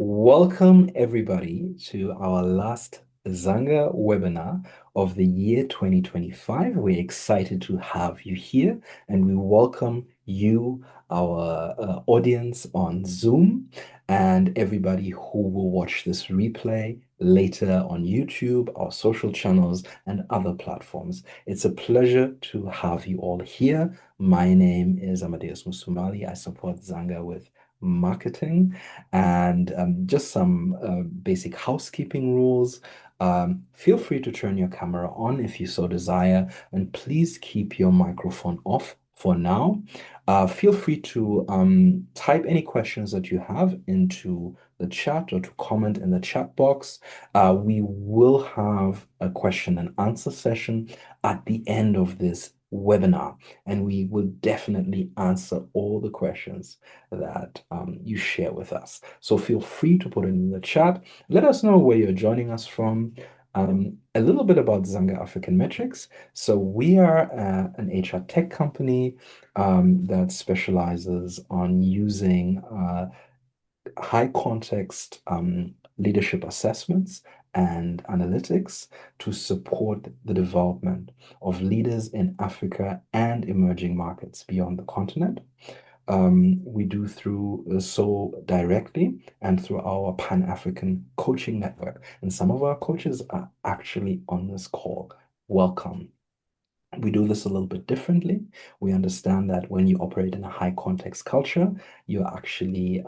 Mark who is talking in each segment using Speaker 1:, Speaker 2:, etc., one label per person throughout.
Speaker 1: Welcome everybody to our last Zanga webinar of the year 2025. We're excited to have you here and we welcome you, our audience on Zoom, and everybody who will watch this replay later on YouTube, our social channels, and other platforms. It's a pleasure to have you all here. My name is 𝗭𝗵𝗃𝗁𝗍𝗇. I support Zanga with marketing and just some basic housekeeping rules. Feel free to turn your camera on if you so desire, and please keep your microphone off for now. Feel free to type any questions that you have into the chat or to comment in the chat box. We will have a question and answer session at the end of this webinar, and we will definitely answer all the questions that you share with us. So feel free to put it in the chat. Let us know where you're joining us from. A little bit about Zanga African Metrics. So we are an HR tech company that specializes on using high context leadership assessments and analytics to support the development of leaders in Africa and emerging markets beyond the continent. We do through so directly and through our Pan-African coaching network. And some of our coaches are actually on this call. Welcome. We do this a little bit differently. We understand that when you operate in a high context culture, you're actually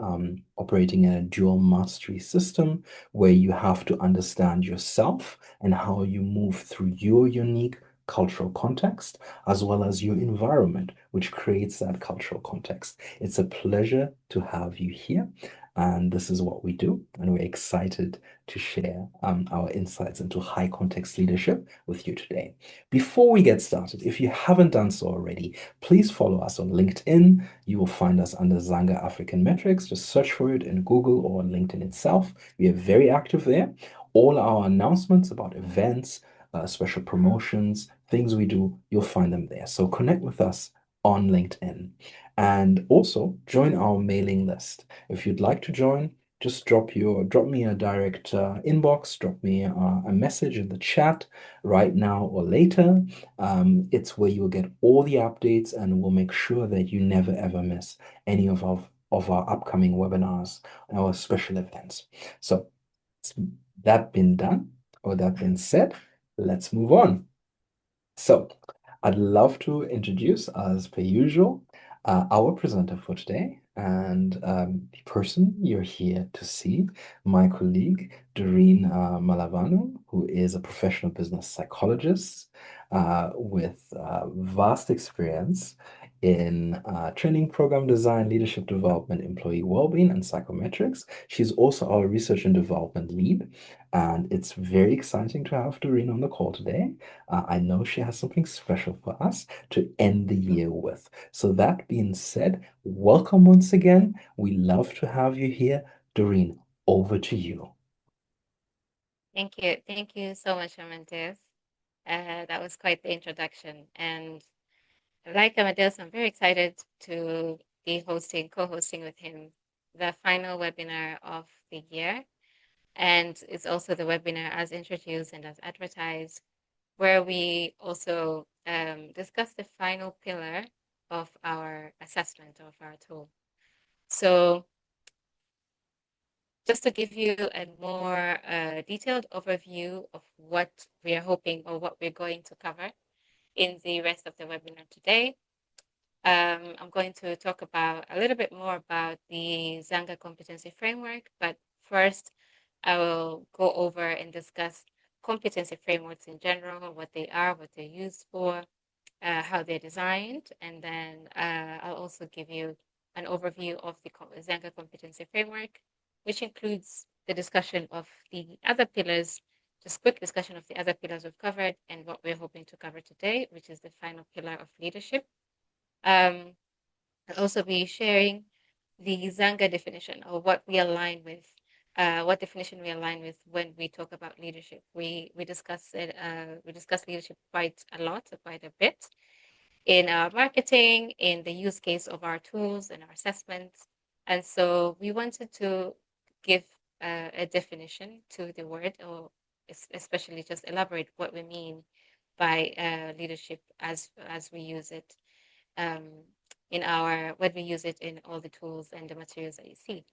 Speaker 1: operating in a dual mastery system where you have to understand yourself and how you move through your unique cultural context, as well as your environment, which creates that cultural context. It's a pleasure to have you here. And this is what we do. And we're excited to share our insights into high context leadership with you today. Before we get started, if you haven't done so already, please follow us on LinkedIn. You will find us under Zanga African Metrics. Just search for it in Google or on LinkedIn itself. We are very active there. All our announcements about events, special promotions, things we do, you'll find them there. So connect with us on LinkedIn. And also join our mailing list. If you'd like to join, just drop me a direct inbox, drop me a message in the chat right now or later. It's where you'll get all the updates, and we'll make sure that you never ever miss any of our upcoming webinars, our special events. So that being done, or that being said, let's move on. So I'd love to introduce, as per usual, our presenter for today, and the person you're here to see, my colleague, Doreen Malavanu, who is a professional business psychologist with vast experience in training program design, leadership development, employee well-being, and psychometrics. She's also our research and development lead, and it's very exciting to have Doreen on the call today. I know she has something special for us to end the year with. So that being said, welcome once again. We love to have you here. Doreen, over to you.
Speaker 2: Thank you. Thank you so much, Amadeus. That was quite the introduction. And like Amadeus, I'm very excited to be co-hosting with him the final webinar of the year. And it's also the webinar as introduced and as advertised, where we also discuss the final pillar of our assessment of our tool. So just to give you a more detailed overview of what we are hoping or what we're going to cover in the rest of the webinar today, I'm going to talk about a little bit more about the Zanga competency framework, but first I will go over and discuss competency frameworks in general, what they are, what they're used for, how they're designed, and then I'll also give you an overview of the Zanga competency framework, which includes the discussion of the other pillars, just quick discussion of the other pillars we've covered and what we're hoping to cover today, which is the final pillar of leadership. I'll also be sharing the Zanga definition, or what we align with, what definition we align with when we talk about leadership. We discuss it. We discuss leadership quite a lot, quite a bit, in our marketing, in the use case of our tools and our assessments. And so we wanted to give a definition to the word, or especially just elaborate what we mean by leadership as we use it when we use it in all the tools and the materials that you see.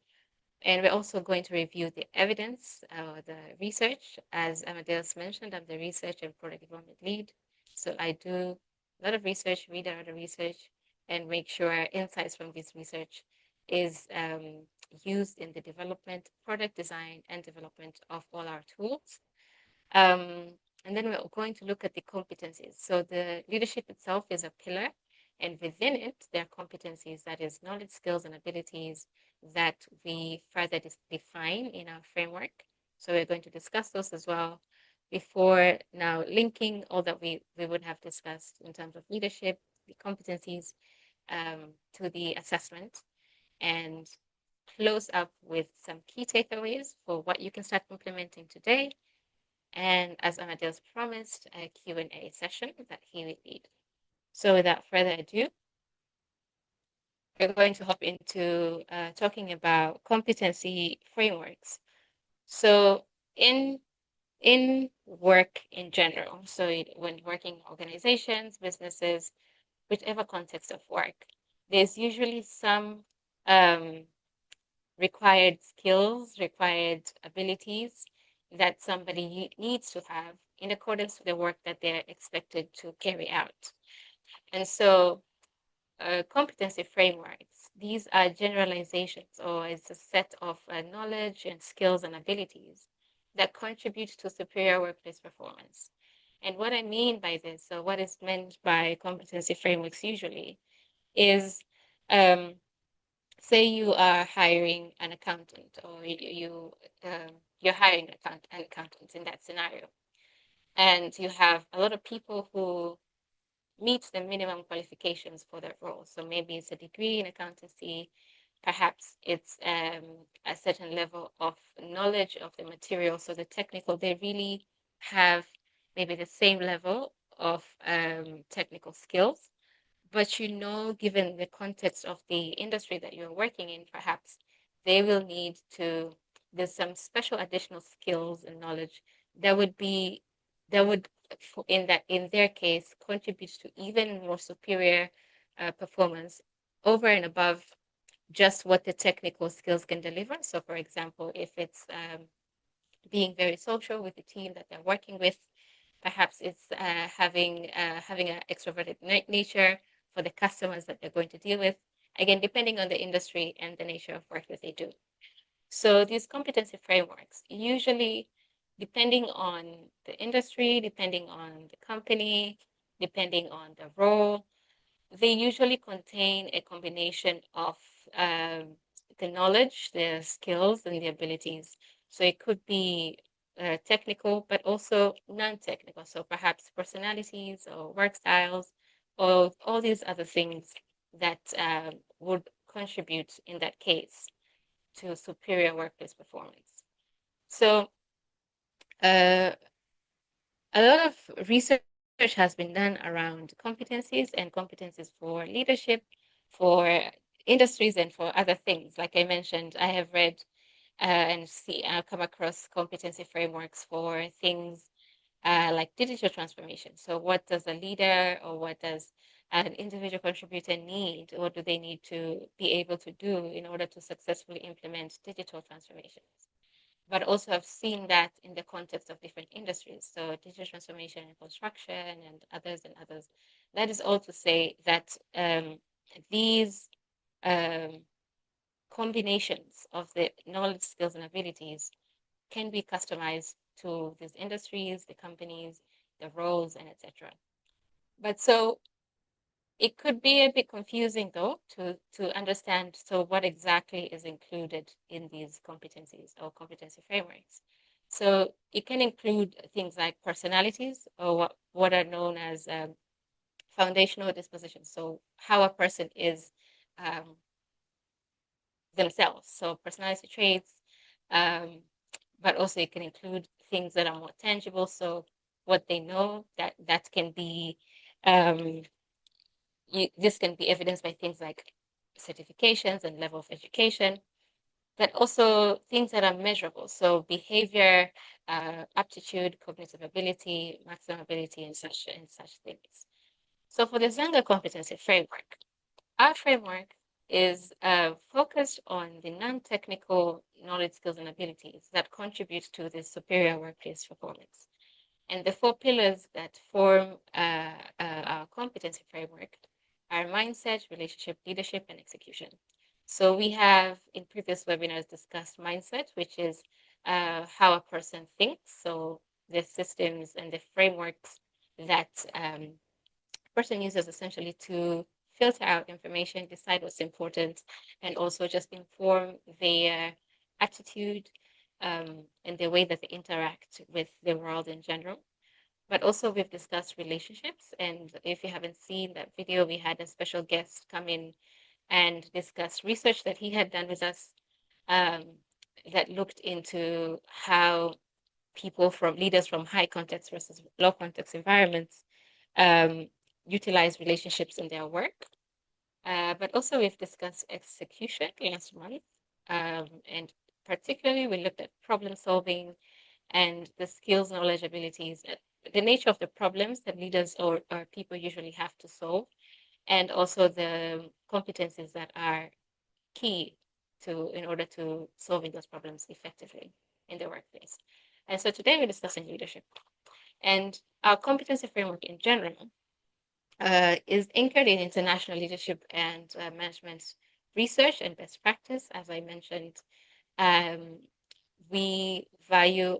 Speaker 2: And we're also going to review the evidence, the research. As Amadeus mentioned, I'm the research and product development lead. So I do a lot of research, read a lot of research, and make sure insights from this research is used in the development, product design, and development of all our tools. And then we're going to look at the competencies. So the leadership itself is a pillar, and within it, there are competencies, that is knowledge, skills, and abilities that we further define in our framework. So we're going to discuss those as well before now linking all that we would have discussed in terms of leadership, the competencies, to the assessment, and close up with some key takeaways for what you can start implementing today. And as Amadeus promised, a Q&A session that he will lead. So without further ado, we're going to hop into talking about competency frameworks. So in work in general, so when working in organizations, businesses, whichever context of work, there's usually some required skills, required abilities that somebody needs to have in accordance with the work that they're expected to carry out. And so competency frameworks, these are generalizations, or it's a set of knowledge and skills and abilities that contribute to superior workplace performance. And what I mean by this, so what is meant by competency frameworks usually, is say you are hiring an accountant, or you're hiring an accountant in that scenario, and you have a lot of people who meet the minimum qualifications for that role. So maybe it's a degree in accountancy, perhaps it's a certain level of knowledge of the material, so the technical, they really have maybe the same level of technical skills. But given the context of the industry that you're working in, perhaps they will need to, there's some special additional skills and knowledge that would in their case contribute to even more superior performance over and above just what the technical skills can deliver. So for example, if it's being very social with the team that they're working with, perhaps it's having an extroverted nature for the customers that they're going to deal with, again, depending on the industry and the nature of work that they do. So these competency frameworks, usually depending on the industry, depending on the company, depending on the role, they usually contain a combination of the knowledge, the skills, and the abilities. So it could be technical, but also non-technical. So perhaps personalities or work styles, or all these other things that would contribute in that case to superior workplace performance. So a lot of research has been done around competencies and competencies for leadership, for industries, and for other things. Like I mentioned, I have read I've come across competency frameworks for things like digital transformation. So what does a leader, or what does an individual contributor need? What do they need to be able to do in order to successfully implement digital transformations? But also I've seen that in the context of different industries. So digital transformation in construction and others. That is all to say that these combinations of the knowledge, skills, and abilities can be customized to these industries, the companies, the roles, and etc. But so it could be a bit confusing, though, to understand what exactly is included in these competencies or competency frameworks. So it can include things like personalities, or what are known as foundational dispositions. So how a person is themselves. So personality traits, but also it can include things that are more tangible. So what they know, that can be this can be evidenced by things like certifications and level of education. but also things that are measurable. So behavior, aptitude, cognitive ability, maximum ability, and such things. So for the Zanga competency framework, our framework is focused on the non-technical knowledge, skills, and abilities that contribute to the superior workplace performance. And the 4 pillars that form our competency framework are mindset, relationship, leadership, and execution. So we have in previous webinars discussed mindset, which is how a person thinks. So the systems and the frameworks that a person uses essentially to filter out information, decide what's important, and also just inform their attitude and the way that they interact with the world in general. But also we've discussed relationships. And if you haven't seen that video, we had a special guest come in and discuss research that he had done with us that looked into how leaders from high context versus low context environments utilize relationships in their work. But also we've discussed execution last month. And particularly we looked at problem solving and the skills, knowledge, abilities, the nature of the problems that leaders or people usually have to solve, and also the competencies that are key in order to solving those problems effectively in the workplace. And so today we're discussing leadership. And our competency framework in general is anchored in international leadership and management research and best practice. As I mentioned, we value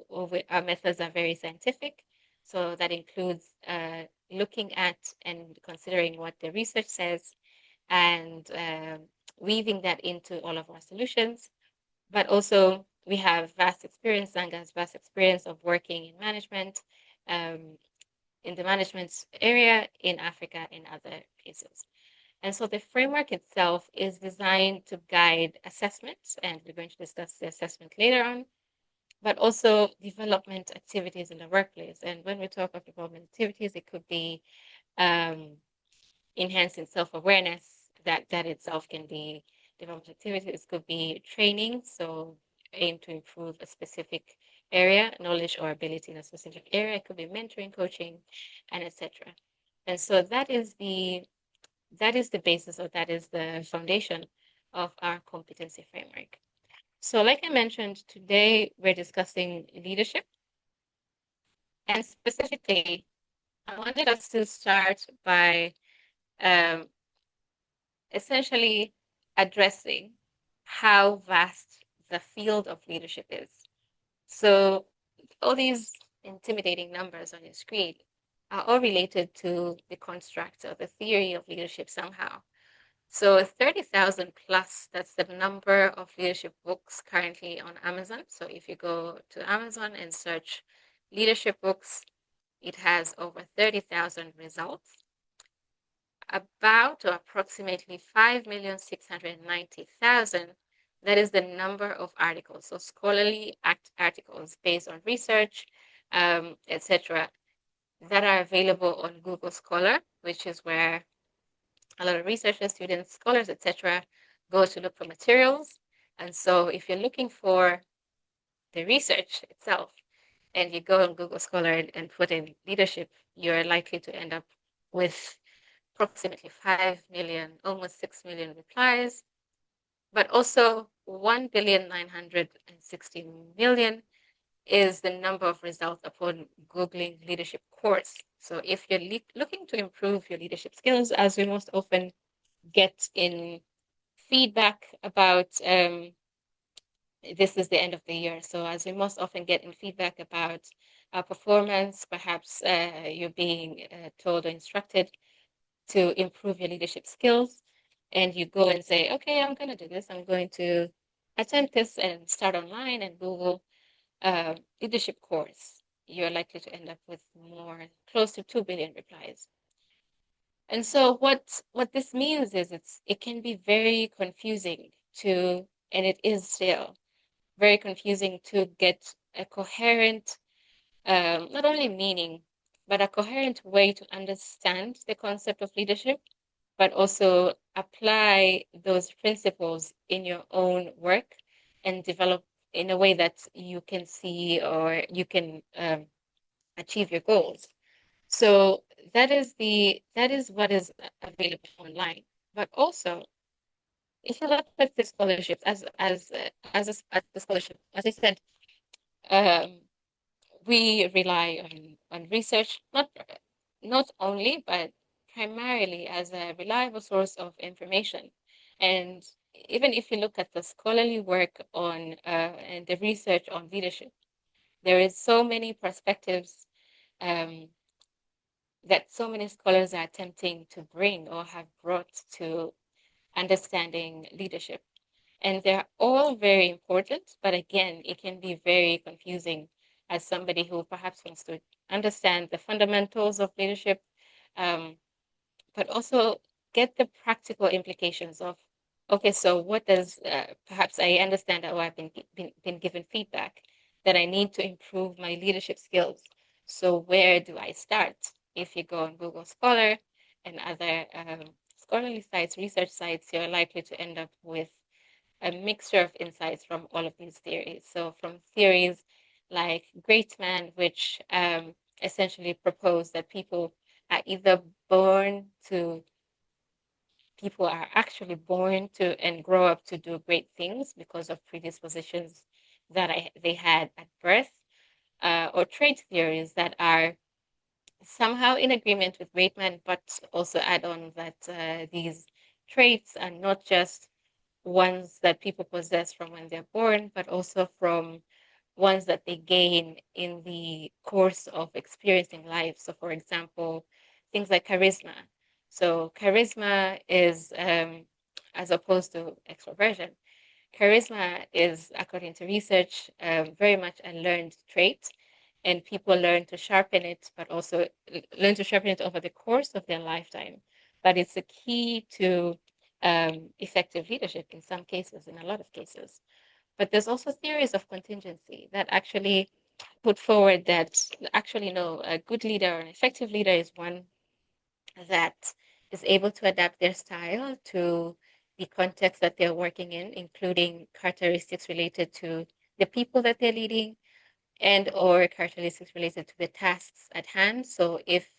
Speaker 2: our methods are very scientific. So that includes looking at and considering what the research says and weaving that into all of our solutions. But also we have vast experience, Zanga has vast experience of working in management, in the management area in Africa and other places. And so the framework itself is designed to guide assessments, and we're going to discuss the assessment later on, but also development activities in the workplace. And when we talk of development activities, it could be enhancing self-awareness, that itself can be development activities. It could be training, so aim to improve a specific area, knowledge or ability in a specific area. It could be mentoring, coaching, and etc. And so that is the basis, or that is the foundation of our competency framework. So like I mentioned, today we're discussing leadership. And specifically, I wanted us to start by essentially addressing how vast the field of leadership is. So all these intimidating numbers on your screen are all related to the construct or the theory of leadership somehow. So 30,000 plus, that's the number of leadership books currently on Amazon. So if you go to Amazon and search leadership books, it has over 30,000 results. About or approximately 5,690,000, that is the number of articles, so scholarly articles based on research, etc., that are available on Google Scholar, which is where a lot of researchers, students, scholars, etc., go to look for materials. And so if you're looking for the research itself and you go on Google Scholar and put in leadership, you're likely to end up with approximately 5 million, almost 6 million replies, but also 1,960,000,000 is the number of results upon Googling leadership course. So if you're looking to improve your leadership skills, as we most often get in feedback about, this is the end of the year. So as we most often get in feedback about our performance, perhaps you're being told or instructed to improve your leadership skills, and you go and say, okay, I'm going to do this. I'm going to attempt this and start online and Google leadership course. You're likely to end up with close to 2 billion replies. And so what this means is it can be very confusing and it is still very confusing to get a coherent, not only meaning, but a coherent way to understand the concept of leadership, but also apply those principles in your own work and develop in a way that you can see or you can achieve your goals. So that is what is available online. But also, if you look at the scholarships as the scholarship, as I said, um, we rely on research, not only, but primarily as a reliable source of information. And even if you look at the scholarly work on and the research on leadership, there is so many perspectives um, that so many scholars are attempting to bring or have brought to understanding leadership. And they're all very important, but again, it can be very confusing as somebody who perhaps wants to understand the fundamentals of leadership, um, but also get the practical implications of, okay, so what does, perhaps I understand that, I've been given feedback that I need to improve my leadership skills. So where do I start? If you go on Google Scholar and other scholarly sites, research sites, you're likely to end up with a mixture of insights from all of these theories. So from theories like Great Man, which essentially propose that are born to people are actually born to and grow up to do great things because of predispositions that they had at birth, or trait theories that are somehow in agreement with Great Man, but also add on that these traits are not just ones that people possess from when they're born, but also from ones that they gain in the course of experiencing life. So, for example, things like charisma. So, charisma is, as opposed to extroversion, charisma is, according to research, very much a learned trait, and people learn to sharpen it, but also learn to sharpen it over the course of their lifetime. But it's a key to effective leadership in some cases, in a lot of cases. But there's also theories of contingency that actually put forward that actually, no, a good leader or an effective leader is one that is able to adapt their style to the context that they're working in, including characteristics related to the people that they're leading and or characteristics related to the tasks at hand. So if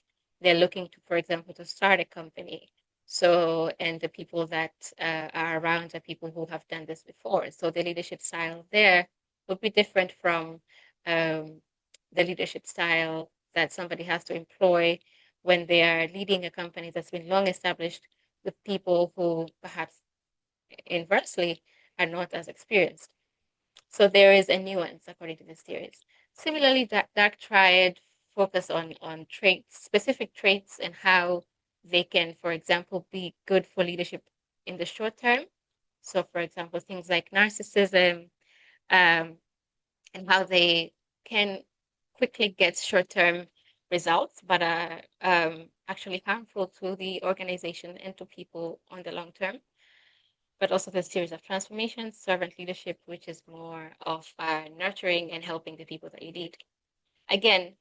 Speaker 2: they're looking to, for example, to start a company, so and the people that are around are people who have done this before. So the leadership style there would be different from um, the leadership style that somebody has to employ when they are leading a company that's been long established with people who perhaps inversely are not as experienced. So there is a nuance according to this theories. Similarly, dark triad focus on traits, specific traits, and how they can, for example, be good for leadership in the short term. So, for example, things like narcissism, um, and how they can quickly get short-term results, but are actually harmful to the organization and to people on the long term. But also the series of transformations, servant leadership, which is more of nurturing and helping the people that you lead. Again,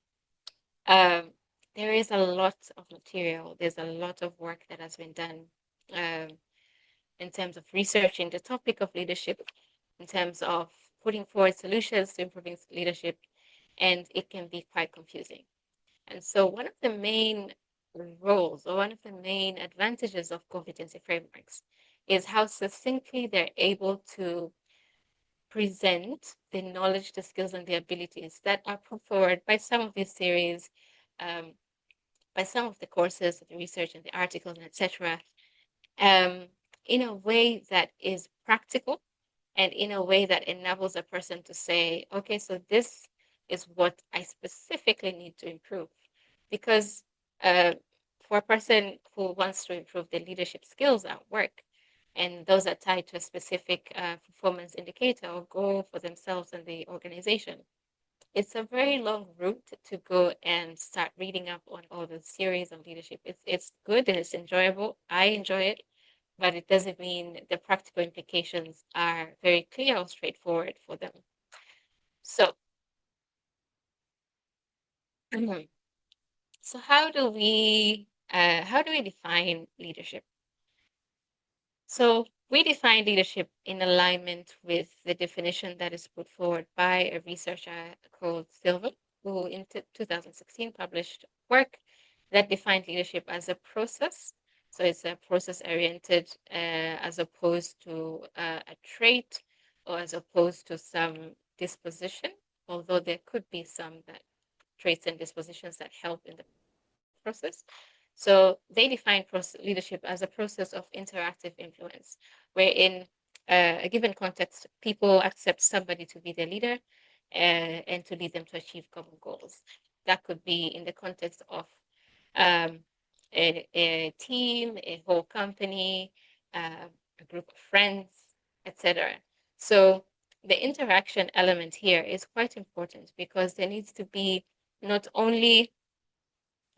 Speaker 2: um, there is a lot of material. There's a lot of work that has been done um, in terms of researching the topic of leadership, in terms of putting forward solutions to improving leadership, and it can be quite confusing. And so one of the main roles or one of the main advantages of competency frameworks is how succinctly they're able to present the knowledge, the skills, and the abilities that are put forward by some of these series, um, by some of the courses, the research, and the articles, and etc., um, in a way that is practical and in a way that enables a person to say, okay, so this is what I specifically need to improve. Because uh, for a person who wants to improve their leadership skills at work, and those are tied to a specific performance indicator or goal for themselves and the organization, it's a very long route to go and start reading up on all the series on leadership. It's good and it's enjoyable. I enjoy it, but it doesn't mean the practical implications are very clear or straightforward for them. So, so how do we define leadership? So We define leadership in alignment with the definition that is put forward by a researcher called Silver, who in 2016 published work that defined leadership as a process. So it's a process-oriented as opposed to a trait or as opposed to some disposition, although there could be some traits and dispositions that help in the process. So they define leadership as a process of interactive influence, where in a given context, people accept somebody to be their leader and to lead them to achieve common goals. That could be in the context of um, a team, a whole company, a group of friends, etc. So the interaction element here is quite important because there needs to be not only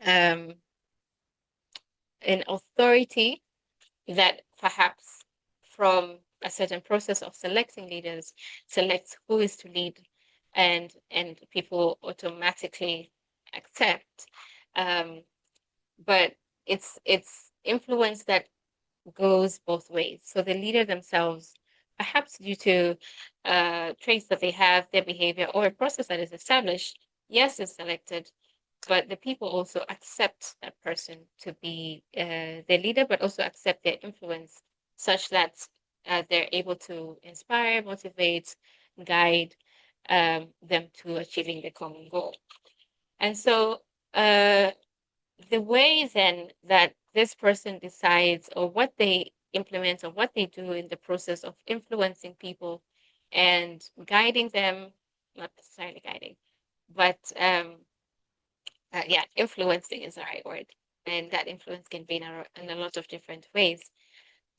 Speaker 2: um, an authority that perhaps from a certain process of selecting leaders selects who is to lead and people automatically accept, but it's influence that goes both ways. So the leader themselves, perhaps due to traits that they have, their behavior, or a process that is established, yes, is selected, but the people also accept that person to be their leader, but also accept their influence such that they're able to inspire, motivate, guide them to achieving the common goal. And so the way then that this person decides or what they implement or what they do in the process of influencing people and guiding them, not necessarily guiding, but yeah, influencing is the right word. And that influence can be in a lot of different ways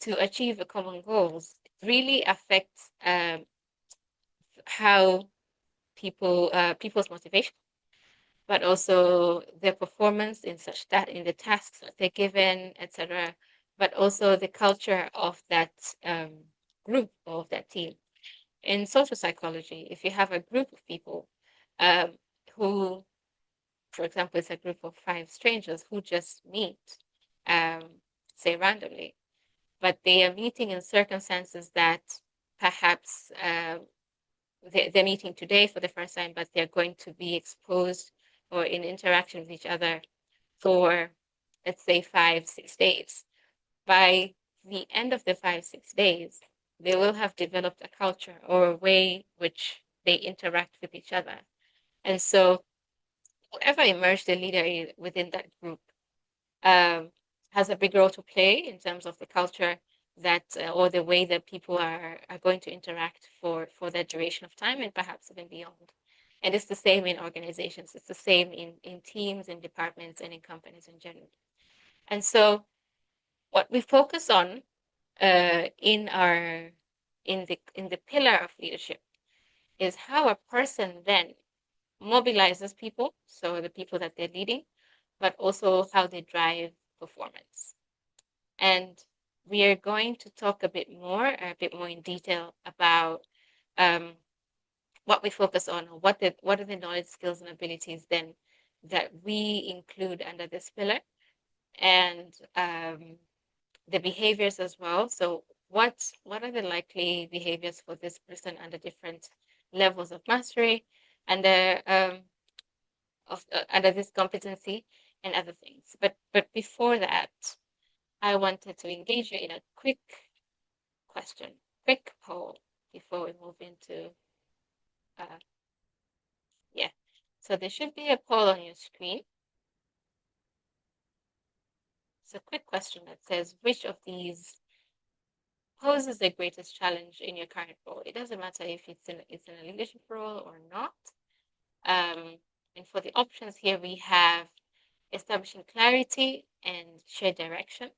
Speaker 2: to achieve a common goals really affects how people's motivation, but also their performance in such that in the tasks that they're given, etc. But also the culture of that group or of that team. In social psychology, if you have a group of people um, who, for example, it's a group of 5 strangers who just meet, um, say randomly, but they are meeting in circumstances that perhaps they're meeting today for the first time, but they're going to be exposed or in interaction with each other for, let's say, 5, 6 days. By the end of the 5, 6 days, they will have developed a culture or a way which they interact with each other. And so whoever emerged the leader within that group has a big role to play in terms of the culture that or the way that people are going to interact for that duration of time and perhaps even beyond. And it's the same in organizations. It's the same in teams, in departments, and in companies in general. And so what we focus on in the pillar of leadership is how a person then mobilizes people, so the people that they're leading, but also how they drive performance. And we are going to talk a bit more in detail about what we focus on, or what are the knowledge, skills, and abilities then that we include under this pillar, and the behaviors as well. So what are the likely behaviors for this person under different levels of mastery, and under this competency and other things. But before that, I wanted to engage you in a quick question, quick poll before we move into yeah. So there should be a poll on your screen. It's a quick question that says, which of these poses the greatest challenge in your current role? It doesn't matter if it's in a leadership role or not. And for the options here, we have establishing clarity and shared direction,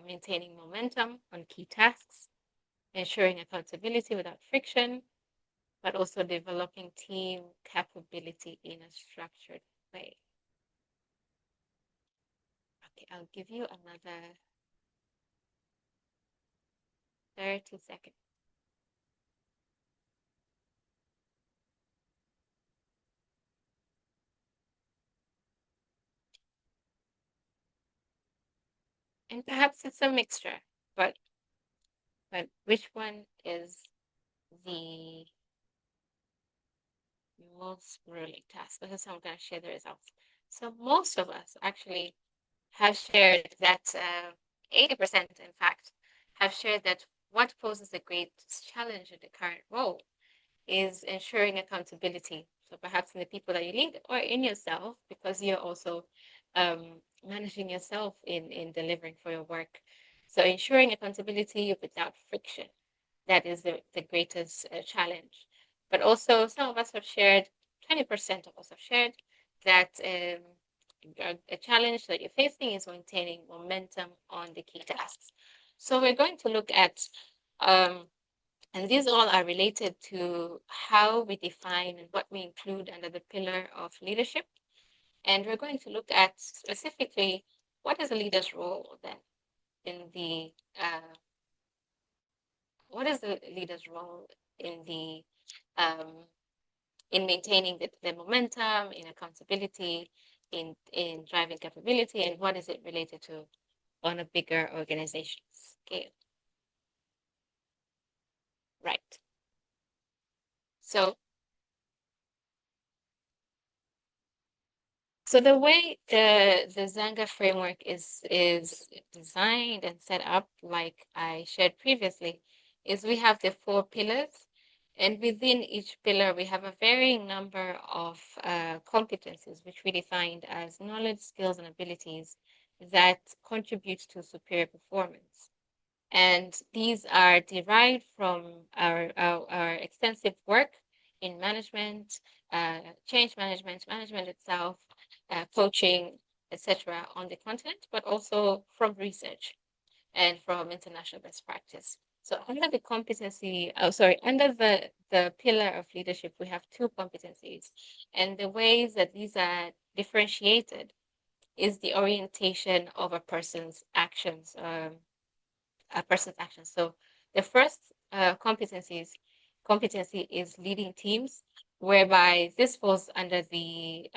Speaker 2: maintaining momentum on key tasks, ensuring accountability without friction, but also developing team capability in a structured way. Okay, I'll give you another 30 seconds. And perhaps it's a mixture, but but which one is the most grueling task? Okay, so I'm going to share the results. So most of us actually have shared that 80%, in fact, have shared that what poses the greatest challenge in the current role is ensuring accountability. So perhaps in the people that you lead or in yourself, because you're also managing yourself in delivering for your work. So ensuring accountability without friction, that is the greatest challenge. But also some of us have shared, 20% of us have shared that a challenge that you're facing is maintaining momentum on the key tasks. So we're going to look at and these all are related to how we define and what we include under the pillar of leadership. And we're going to look at specifically what is a leader's role then in the what is the leader's role in maintaining the momentum, in accountability, in driving capability, and what is it related to on a bigger organization scale. Right. So the way the Zanga framework is designed and set up, like I shared previously, is we have the 4 pillars, and within each pillar we have a varying number of competencies, which we defined as knowledge, skills, and abilities that contribute to superior performance. And these are derived from our extensive work in management, change management, management itself, coaching, etc. on the continent, but also from research and from international best practice. So under the competency, under the pillar of leadership, we have 2 competencies. And the ways that these are differentiated is the orientation of a person's actions, So the first competency is leading teams, whereby this falls under the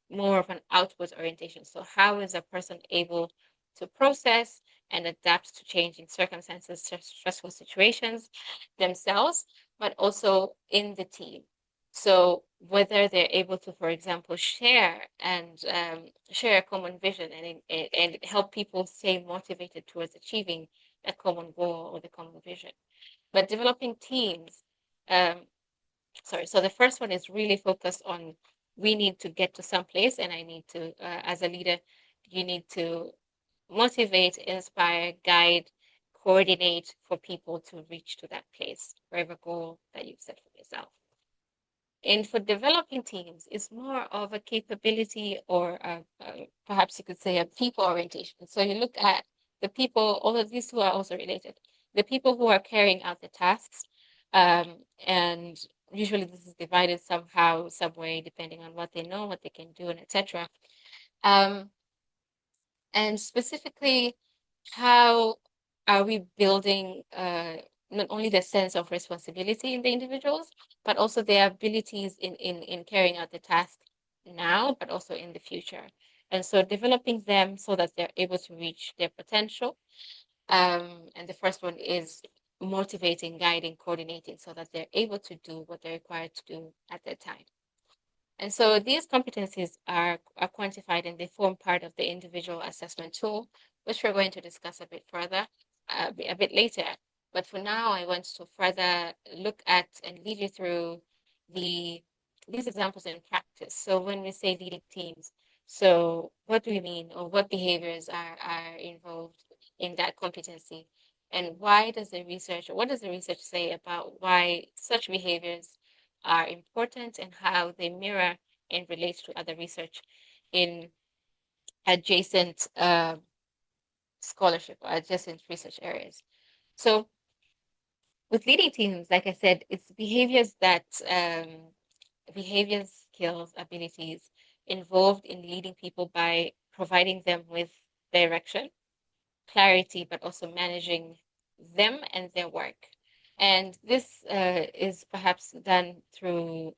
Speaker 2: more of an outward orientation. So how is a person able to process and adapt to changing circumstances, stressful situations themselves, but also in the team. So whether they're able to, for example, share a common vision and help people stay motivated towards achieving a common goal or the common vision. But developing teams, so the first one is really focused on we need to get to some place, and I need to, as a leader, you need to motivate, inspire, guide, coordinate for people to reach to that place, whatever goal that you've set for yourself. And for developing teams, it's more of a capability or perhaps you could say a people orientation. So you look at the people, all of these two are also related. The people who are carrying out the tasks, and usually this is divided somehow, some way, depending on what they know, what they can do, and etc. And specifically, how are we building not only the sense of responsibility in the individuals, but also their abilities in carrying out the task now, but also in the future. And so developing them so that they're able to reach their potential. And the first one is motivating, guiding, coordinating so that they're able to do what they're required to do at that time. And so these competencies are quantified and they form part of the individual assessment tool, which we're going to discuss a bit further, a bit later. But for now, I want to further look at and lead you through these examples in practice. So when we say leading teams, so what do we mean, or what behaviors are involved in that competency? And why does the research, or what does the research say about why such behaviors are important and how they mirror and relate to other research in adjacent scholarship or adjacent research areas? So with leading teams, like I said, it's behaviors skills, abilities involved in leading people by providing them with direction, clarity, but also managing them and their work. And this is perhaps done through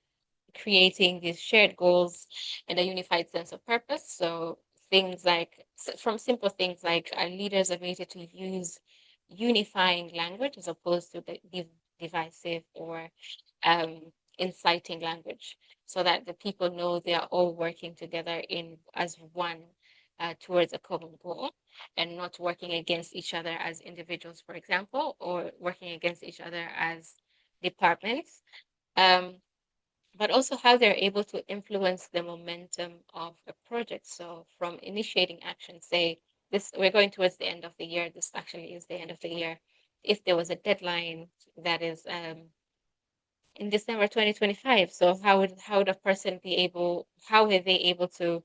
Speaker 2: creating these shared goals and a unified sense of purpose. So things like, from simple things like a leader's ability to use unifying language as opposed to the divisive or inciting language, so that the people know they are all working together as one towards a common goal, and not working against each other as individuals, for example, or working against each other as departments. But also how they're able to influence the momentum of a project. So from initiating action, say this, we're going towards the end of the year. This actually is the end of the year. If there was a deadline that is in December 2025, so how would a person be able? How are they able to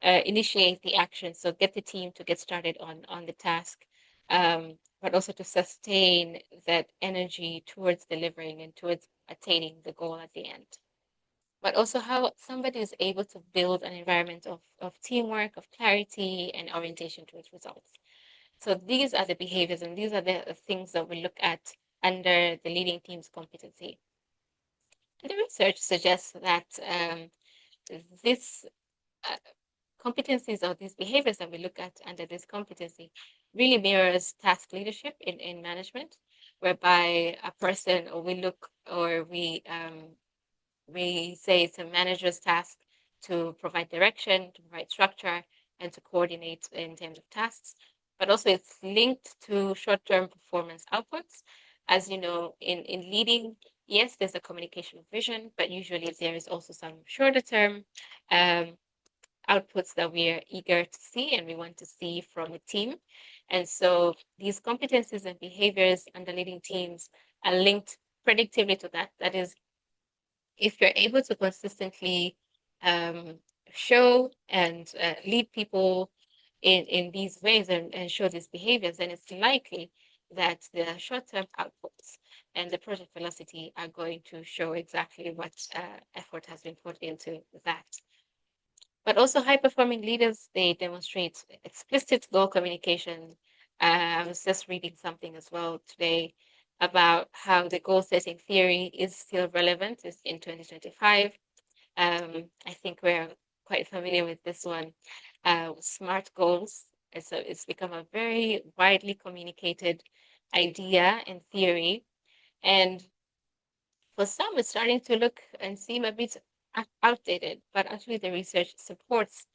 Speaker 2: initiate the action? So get the team to get started on the task, but also to sustain that energy towards delivering and towards attaining the goal at the end. But also how somebody is able to build an environment of teamwork, of clarity, and orientation towards results. So these are the behaviors, and these are the things that we look at under the leading team's competency. And the research suggests that this competencies or these behaviors that we look at under this competency really mirrors task leadership in management, whereby a person, or we say it's a manager's task to provide direction, to provide structure, and to coordinate in terms of tasks. But also it's linked to short-term performance outputs. As you know, in leading, yes, there's a communication of vision, but usually there is also some shorter term outputs that we are eager to see and we want to see from a team. And so these competencies and behaviors under leading teams are linked predictively to that. That is, if you're able to consistently show and lead people in these ways and show these behaviors, then it's likely that the short-term outputs and the project velocity are going to show exactly what effort has been put into that. But also high-performing leaders, they demonstrate explicit goal communication. I was just reading something as well today about how the goal-setting theory is still relevant in 2025. I think we're quite familiar with this one. SMART goals. It's become a very widely communicated idea and theory. And for some, it's starting to look and seem a bit outdated, but actually the research supports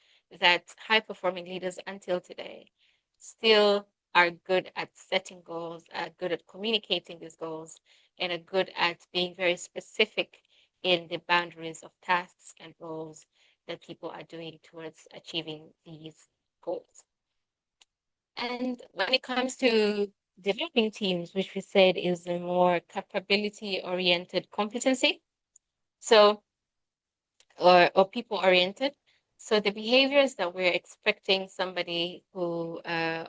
Speaker 2: that high-performing leaders until today still are good at setting goals, are good at communicating these goals, and are good at being very specific in the boundaries of tasks and roles that people are doing towards achieving these goals. And when it comes to developing teams, which we said is a more capability-oriented competency, so or people-oriented. So the behaviors that we're expecting somebody who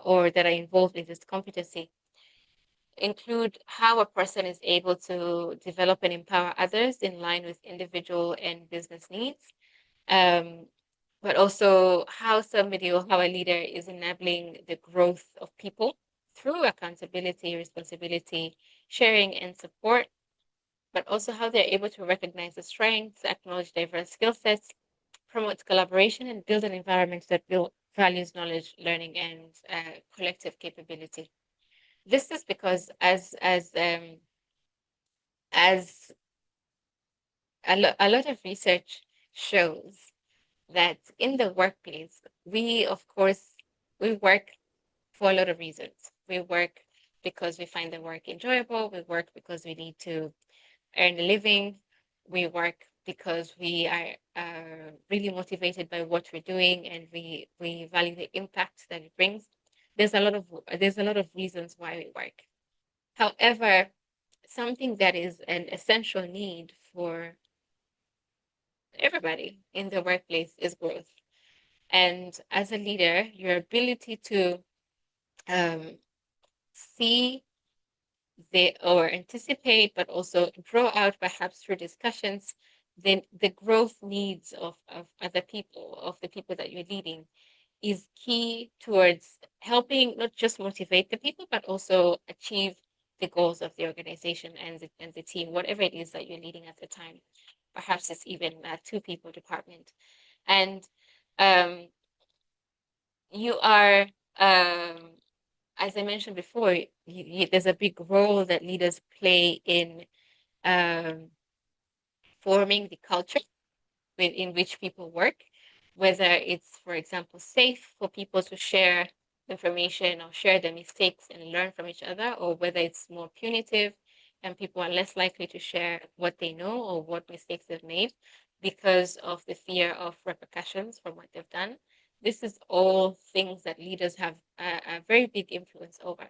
Speaker 2: or that are involved in this competency include how a person is able to develop and empower others in line with individual and business needs, but also how somebody or how a leader is enabling the growth of people through accountability, responsibility, sharing, and support, but also how they're able to recognize the strengths, acknowledge diverse skill sets, promote collaboration, and build an environment that values knowledge, learning, and collective capability. This is because as a lot of research shows that in the workplace, we, of course, we work for a lot of reasons. We work because we find the work enjoyable. We work because we need to earn a living. We work because we are really motivated by what we're doing, and we value the impact that it brings. There's a lot of reasons why we work. However, something that is an essential need for everybody in the workplace is growth. And as a leader, your ability to see or anticipate, but also draw out perhaps through discussions, the growth needs of other people, of the people that you're leading, is key towards helping not just motivate the people, but also achieve the goals of the organization and the team, whatever it is that you're leading at the time. Perhaps it's even a two-people department. And you are as I mentioned before, there's a big role that leaders play in forming the culture in which people work, whether it's, for example, safe for people to share information or share their mistakes and learn from each other, or whether it's more punitive and people are less likely to share what they know or what mistakes they've made because of the fear of repercussions from what they've done. This is all things that leaders have a very big influence over,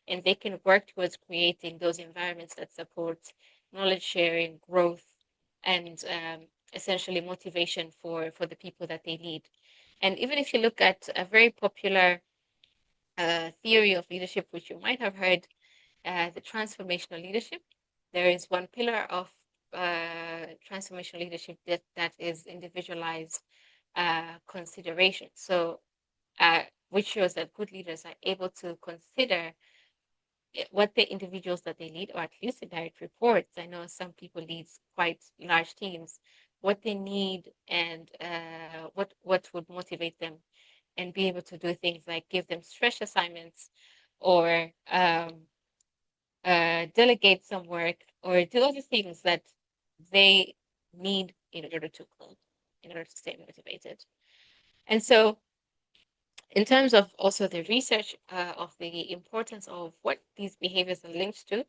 Speaker 2: and they can work towards creating those environments that support knowledge sharing, growth, and essentially motivation for the people that they lead. And even if you look at a very popular theory of leadership, which you might have heard, the transformational leadership, there is one pillar of transformational leadership that is individualized consideration. So, which shows that good leaders are able to consider what the individuals that they lead, or at least the direct reports. I know some people lead quite large teams, what they need and what would motivate them, and be able to do things like give them stretch assignments, or delegate some work, or do other things that they need in order to stay motivated. And so, in terms of also the research of the importance of what these behaviors are linked to,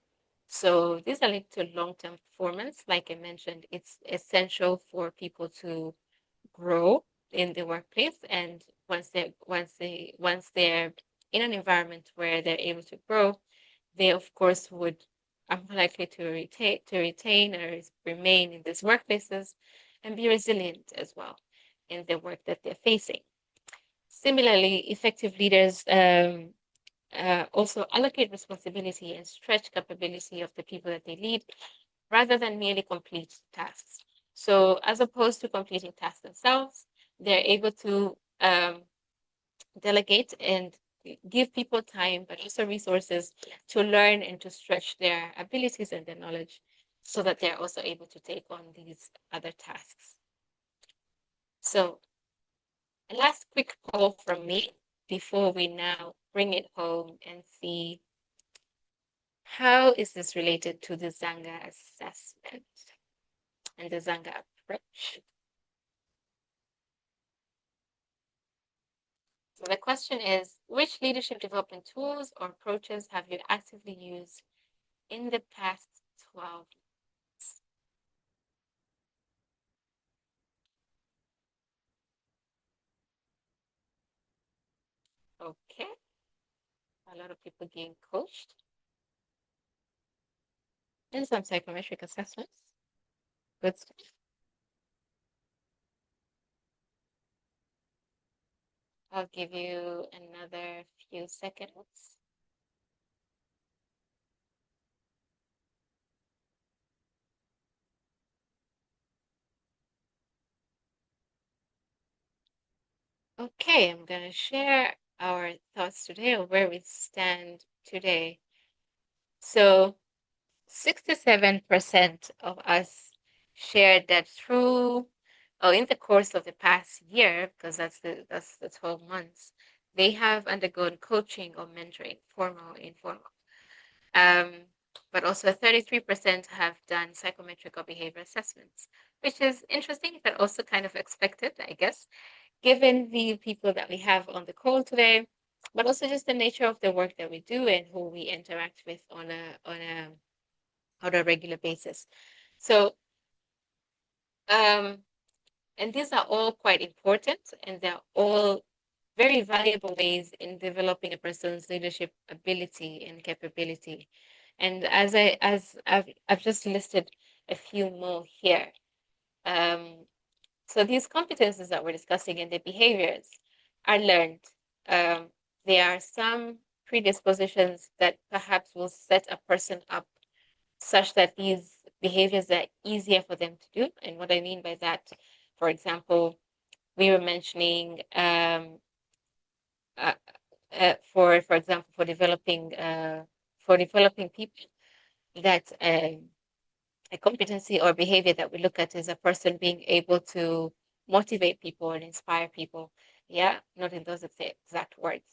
Speaker 2: so these are linked to long-term performance. Like I mentioned, it's essential for people to grow in the workplace, and once they're in an environment where they're able to grow, they of course are more likely to retain or remain in these workplaces and be resilient as well in the work that they're facing. Similarly, effective leaders also allocate responsibility and stretch capability of the people that they lead, rather than merely complete tasks. So, as opposed to completing tasks themselves, they're able to delegate and give people time, but also resources to learn and to stretch their abilities and their knowledge, so that they're also able to take on these other tasks. So, a last quick poll from me before we now bring it home and see how is this related to the Zanga assessment and the Zanga approach. So the question is, which leadership development tools or approaches have you actively used in the past 12 months? Okay, a lot of people getting coached and some psychometric assessments. Good stuff. I'll give you another few seconds. Okay, I'm going to share our thoughts today, or where we stand today. So 67% of us shared that in the course of the past year, because that's the 12 months, they have undergone coaching or mentoring, formal or informal. But also 33% have done psychometric or behavior assessments, which is interesting, but also kind of expected, I guess, given the people that we have on the call today, but also just the nature of the work that we do and who we interact with on a regular basis. So, and these are all quite important, and they're all very valuable ways in developing a person's leadership ability and capability. And as I've just listed a few more here. So these competences that we're discussing and the behaviors are learned. There are some predispositions that perhaps will set a person up such that these behaviors are easier for them to do. And what I mean by that, for example, we were mentioning for example, for developing people, that a competency or behavior that we look at is a person being able to motivate people and inspire people. Yeah, not in those exact words,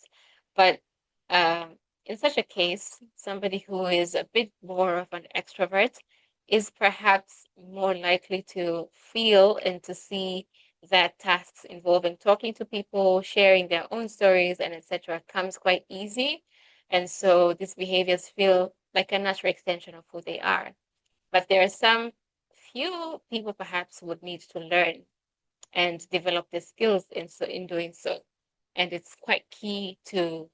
Speaker 2: but in such a case, somebody who is a bit more of an extrovert is perhaps more likely to feel and to see that tasks involving talking to people, sharing their own stories, and etc. comes quite easy. And so these behaviors feel like a natural extension of who they are. But there are some few people perhaps would need to learn and develop the skills in doing so. And it's quite key to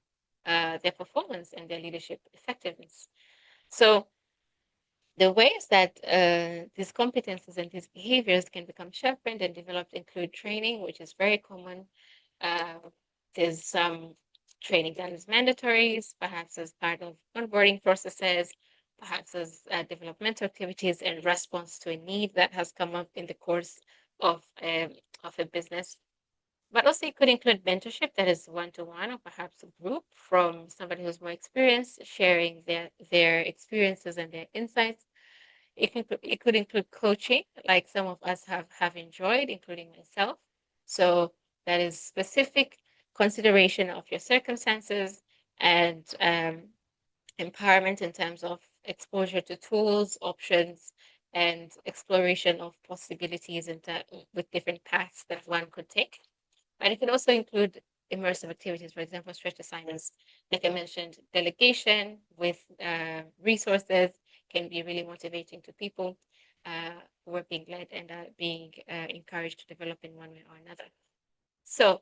Speaker 2: their performance and their leadership effectiveness. So the ways that these competencies and these behaviors can become sharpened and developed include training, which is very common. There's some training that is mandatory, perhaps as part of onboarding processes, perhaps as developmental activities in response to a need that has come up in the course of a business. But also it could include mentorship that is one-to-one or perhaps a group from somebody who's more experienced, sharing their experiences and their insights. It could include coaching, like some of us have enjoyed, including myself. So that is specific consideration of your circumstances and empowerment in terms of exposure to tools, options, and exploration of possibilities with different paths that one could take. And it can also include immersive activities, for example, stretch assignments. Like I mentioned, delegation with resources can be really motivating to people who are being led and are being encouraged to develop in one way or another. So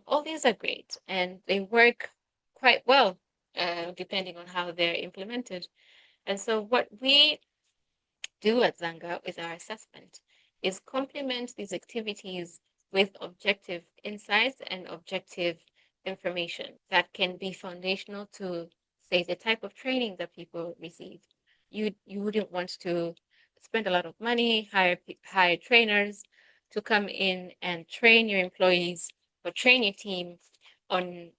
Speaker 2: all these are great and they work quite well depending on how they're implemented. And so what we do at Zanga with our assessment is complement these activities with objective insights and objective information that can be foundational to, say, the type of training that people receive. You wouldn't want to spend a lot of money, hire trainers to come in and train your employees or train your team on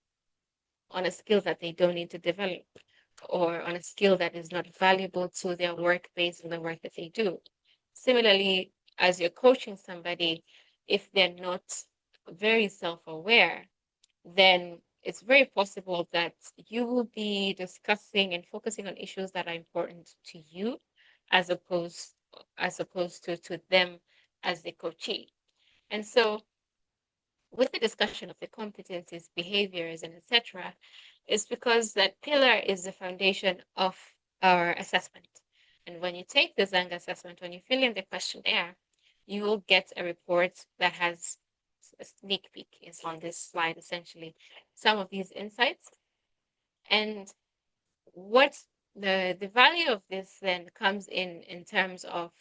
Speaker 2: a skill that they don't need to develop or on a skill that is not valuable to their work based on the work that they do. Similarly, as you're coaching somebody, if they're not very self-aware, then it's very possible that you will be discussing and focusing on issues that are important to you as opposed to them as the coachee. And so with the discussion of the competencies, behaviors, and etc., is because that pillar is the foundation of our assessment. And when you take the Zanga assessment, when you fill in the questionnaire, you will get a report that has a sneak peek, is on this slide essentially, some of these insights. And what the value of this then comes in terms of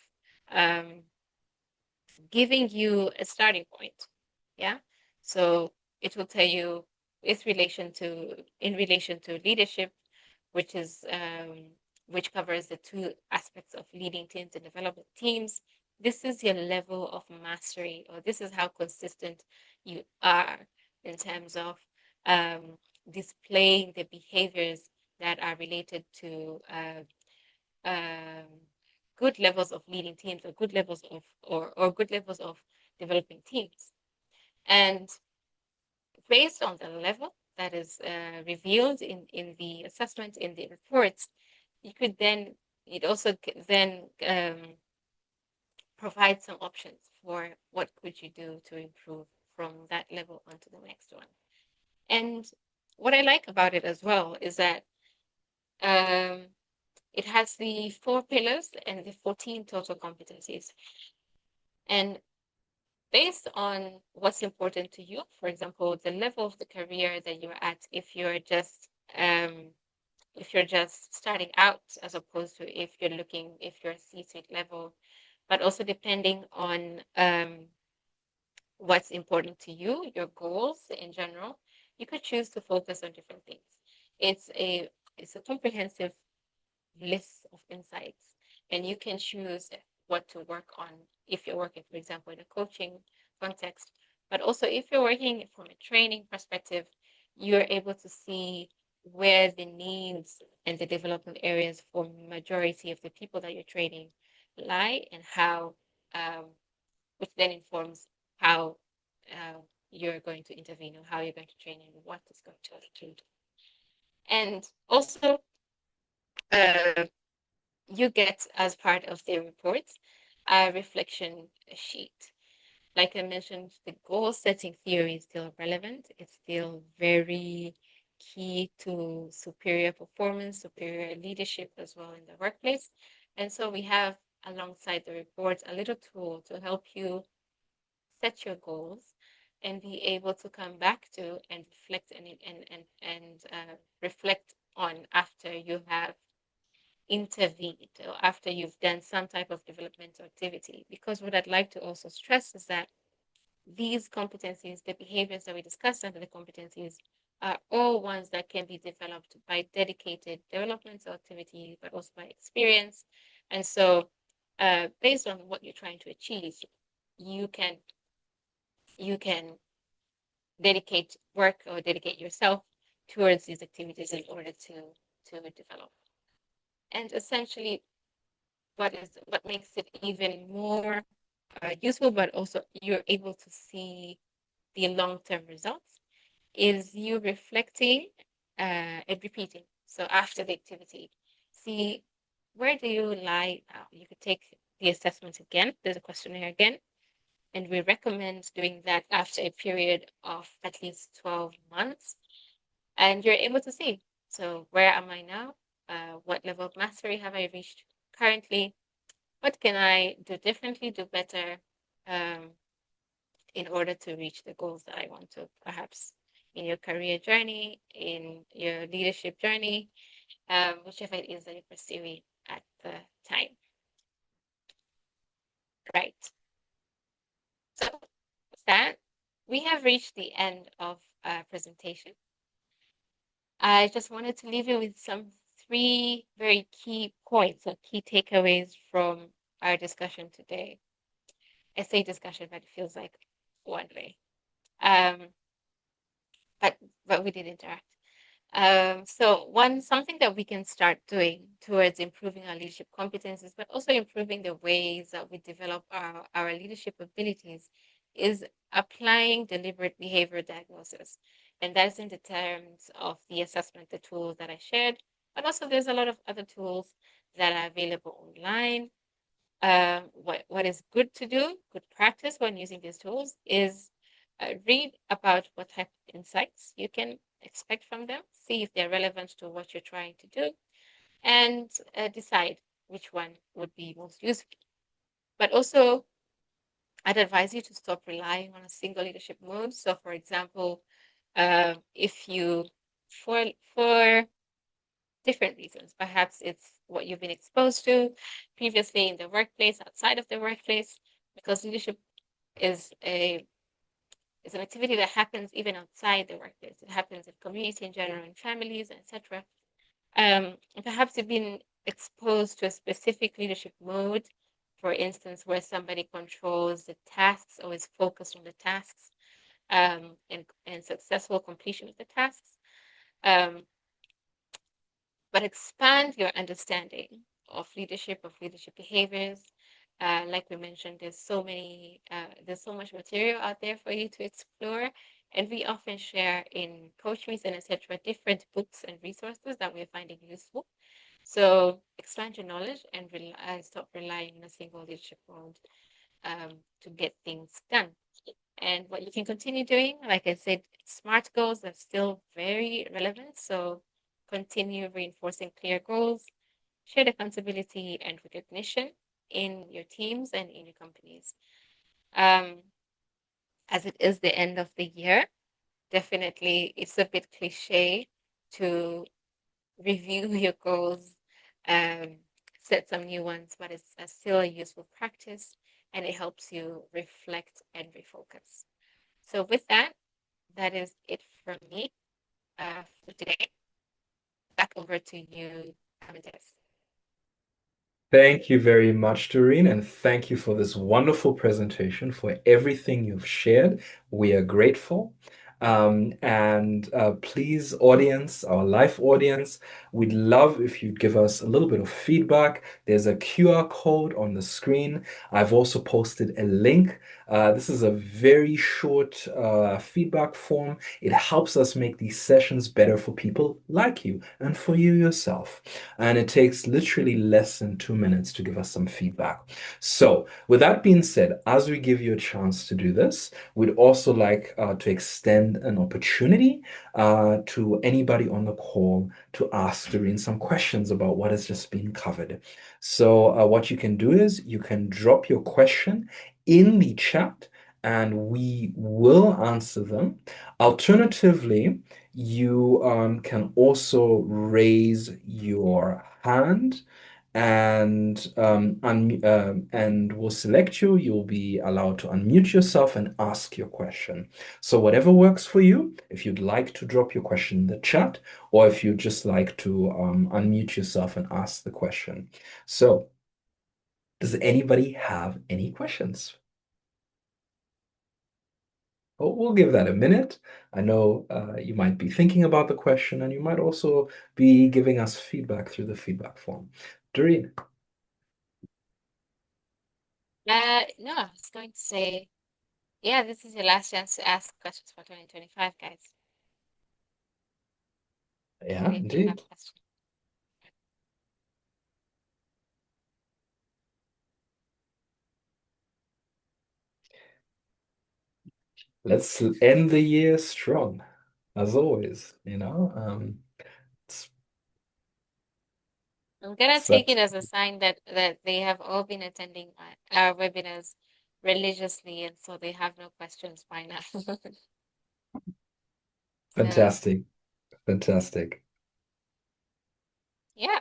Speaker 2: giving you a starting point. Yeah. So it will tell you in relation to leadership, which is which covers the two aspects of leading teams and developing teams. This is your level of mastery, or this is how consistent you are in terms of displaying the behaviors that are related to good levels of leading teams or good levels of or good levels of developing teams. And based on the level that is revealed in the assessment, in the reports, it also then provide some options for what could you do to improve from that level onto the next one. And what I like about it as well is that it has the 4 pillars and the 14 total competencies. And based on what's important to you, for example, the level of the career that you're at, if you're just starting out, as opposed to if you're C-suite level, but also depending on what's important to you, your goals in general, you could choose to focus on different things. It's a comprehensive list of insights, and you can choose what to work on if you're working, for example, in a coaching context, but also if you're working from a training perspective, you're able to see where the needs and the development areas for majority of the people that you're training lie, and how, which then informs how you're going to intervene, or how you're going to train, and what is going to do. And also, you get, as part of the report, a reflection sheet. Like I mentioned, the goal setting theory is still relevant. It's still very key to superior performance, superior leadership as well in the workplace. And so we have, alongside the report, a little tool to help you set your goals and be able to come back to and reflect and reflect on after you have intervened or after you've done some type of developmental activity. Because what I'd like to also stress is that these competencies, the behaviors that we discussed under the competencies, are all ones that can be developed by dedicated developmental activity, but also by experience. And so, based on what you're trying to achieve, you can dedicate work or dedicate yourself towards these activities in order to develop. And essentially, what makes it even more useful, but also you're able to see the long-term results, is you reflecting and repeating. So after the activity, see, where do you lie now? You could take the assessment again. There's a questionnaire again. And we recommend doing that after a period of at least 12 months. And you're able to see, so where am I now? What level of mastery have I reached currently? What can I do differently, do better, in order to reach the goals that I want to, perhaps in your career journey, in your leadership journey, whichever it is that you're pursuing at the time. Right. So with that, we have reached the end of our presentation. I just wanted to leave you with some 3 very key points or key takeaways from our discussion today. I say discussion, but it feels like one way. But we did interact. So something that we can start doing towards improving our leadership competencies, but also improving the ways that we develop our leadership abilities, is applying deliberate behavior diagnosis. And that's in the terms of the assessment, the tools that I shared, but also there's a lot of other tools that are available online. What is good to do, good practice when using these tools, is read about what type of insights you can expect from them, see if they're relevant to what you're trying to do, and decide which one would be most useful. But also, I'd advise you to stop relying on a single leadership mode. So, for example, if you, for different reasons, perhaps it's what you've been exposed to previously in the workplace, outside of the workplace, because leadership is an activity that happens even outside the workplace. It happens in community in general, in families, etc. Perhaps you've been exposed to a specific leadership mode, for instance, where somebody controls the tasks or is focused on the tasks, and successful completion of the tasks. But expand your understanding of leadership behaviors. Like we mentioned, there's so much material out there for you to explore, and we often share in 𝗁𝗄𝗄𝗎 and etc. different books and resources that we're finding useful. So expand your knowledge and stop relying on a single leadership mode to get things done. And what you can continue doing, like I said, SMART goals are still very relevant. So continue reinforcing clear goals, shared accountability and recognition in your teams and in your companies. As it is the end of the year, definitely it's a bit cliche to review your goals, set some new ones, but it's still a useful practice and it helps you reflect and refocus. So with that, that is it from me for today. Back over to you, Amadeus.
Speaker 1: Thank you very much, Doreen, and thank you for this wonderful presentation, for everything you've shared. We are grateful. And please, audience, our live audience, we'd love if you'd give us a little bit of feedback. There's a QR code on the screen. I've also posted a link. This is a very short feedback form. It helps us make these sessions better for people like you and for you yourself. And it takes literally less than 2 minutes to give us some feedback. So, with that being said, as we give you a chance to do this, we'd also like to extend an opportunity to anybody on the call to ask Doreen some questions about what has just been covered. So, what you can do is you can drop your question in the chat and we will answer them. Alternatively, you can also raise your hand and we'll select you. You'll be allowed to unmute yourself and ask your question. So whatever works for you, if you'd like to drop your question in the chat, or if you'd just like to unmute yourself and ask the question. So does anybody have any questions? Oh, we'll give that a minute. I know you might be thinking about the question and you might also be giving us feedback through the feedback form. Doreen.
Speaker 2: No, I was going to say, yeah, this is your last chance to ask questions for 2025, guys.
Speaker 1: Yeah,
Speaker 2: If you have
Speaker 1: indeed.
Speaker 2: questions.
Speaker 1: Let's end the year strong, as always, it's,
Speaker 2: I'm gonna
Speaker 1: it's
Speaker 2: take
Speaker 1: that
Speaker 2: it as a sign that they have all been attending our webinars religiously, and so they have no questions by now. So
Speaker 1: fantastic, fantastic.
Speaker 2: yeah,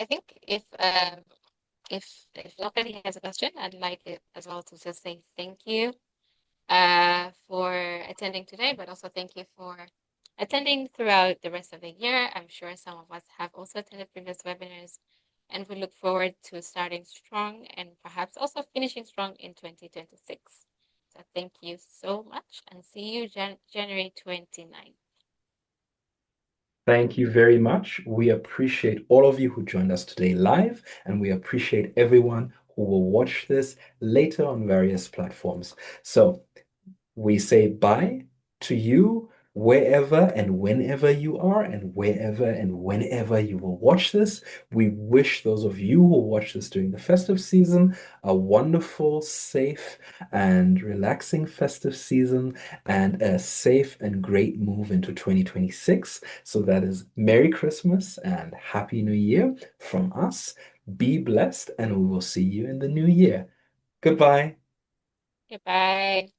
Speaker 2: I think if nobody has a question, I'd like it as well to just say thank you for attending today, but also thank you for attending throughout the rest of the year. I'm sure some of us have also attended previous webinars, and we look forward to starting strong and perhaps also finishing strong in 2026. So thank you so much and see you January 29th.
Speaker 1: Thank you very much. We appreciate all of you who joined us today live, and we appreciate everyone who will watch this later on various platforms. So we say bye to you wherever and whenever you are, and wherever and whenever you will watch this. We wish those of you who watch this during the festive season a wonderful, safe, and relaxing festive season and a safe and great move into 2026. So that is Merry Christmas and Happy New Year from us. Be blessed, and we will see you in the new year. Goodbye.
Speaker 2: Goodbye.